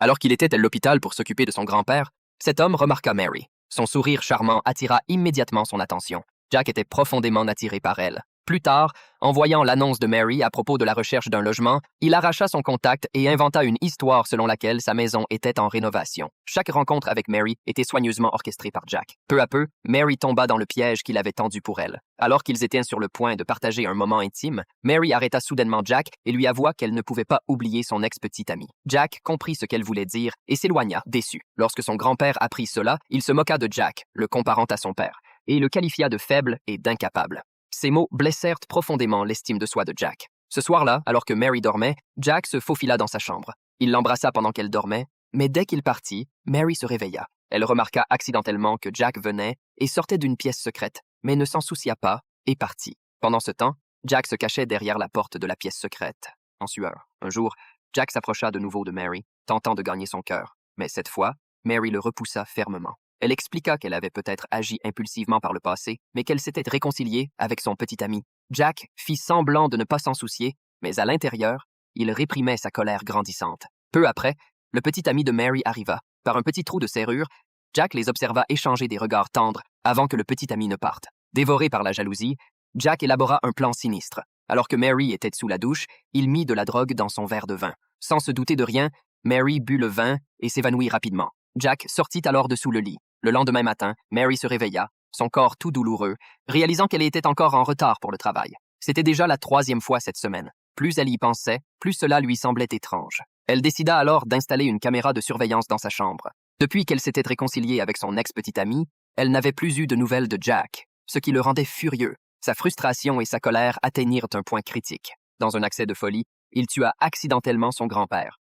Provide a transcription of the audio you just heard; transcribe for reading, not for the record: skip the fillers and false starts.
Alors qu'il était à l'hôpital pour s'occuper de son grand-père, cet homme remarqua Mary. Son sourire charmant attira immédiatement son attention. Jack était profondément attiré par elle. Plus tard, en voyant l'annonce de Mary à propos de la recherche d'un logement, il arracha son contact et inventa une histoire selon laquelle sa maison était en rénovation. Chaque rencontre avec Mary était soigneusement orchestrée par Jack. Peu à peu, Mary tomba dans le piège qu'il avait tendu pour elle. Alors qu'ils étaient sur le point de partager un moment intime, Mary arrêta soudainement Jack et lui avoua qu'elle ne pouvait pas oublier son ex-petite amie. Jack comprit ce qu'elle voulait dire et s'éloigna, déçu. Lorsque son grand-père apprit cela, il se moqua de Jack, le comparant à son père, et le qualifia de faible et d'incapable. Ces mots blessèrent profondément l'estime de soi de Jack. Ce soir-là, alors que Mary dormait, Jack se faufila dans sa chambre. Il l'embrassa pendant qu'elle dormait, mais dès qu'il partit, Mary se réveilla. Elle remarqua accidentellement que Jack venait et sortait d'une pièce secrète, mais ne s'en soucia pas et partit. Pendant ce temps, Jack se cachait derrière la porte de la pièce secrète, en sueur. Un jour, Jack s'approcha de nouveau de Mary, tentant de gagner son cœur. Mais cette fois, Mary le repoussa fermement. Elle expliqua qu'elle avait peut-être agi impulsivement par le passé, mais qu'elle s'était réconciliée avec son petit ami. Jack fit semblant de ne pas s'en soucier, mais à l'intérieur, il réprimait sa colère grandissante. Peu après, le petit ami de Mary arriva. Par un petit trou de serrure, Jack les observa échanger des regards tendres avant que le petit ami ne parte. Dévoré par la jalousie, Jack élabora un plan sinistre. Alors que Mary était sous la douche, il mit de la drogue dans son verre de vin. Sans se douter de rien, Mary but le vin et s'évanouit rapidement. Jack sortit alors de sous le lit. Le lendemain matin, Mary se réveilla, son corps tout douloureux, réalisant qu'elle était encore en retard pour le travail. C'était déjà la 3e fois cette semaine. Plus elle y pensait, plus cela lui semblait étrange. Elle décida alors d'installer une caméra de surveillance dans sa chambre. Depuis qu'elle s'était réconciliée avec son ex-petite amie, elle n'avait plus eu de nouvelles de Jack, ce qui le rendait furieux. Sa frustration et sa colère atteignirent un point critique. Dans un accès de folie, il tua accidentellement son grand-père.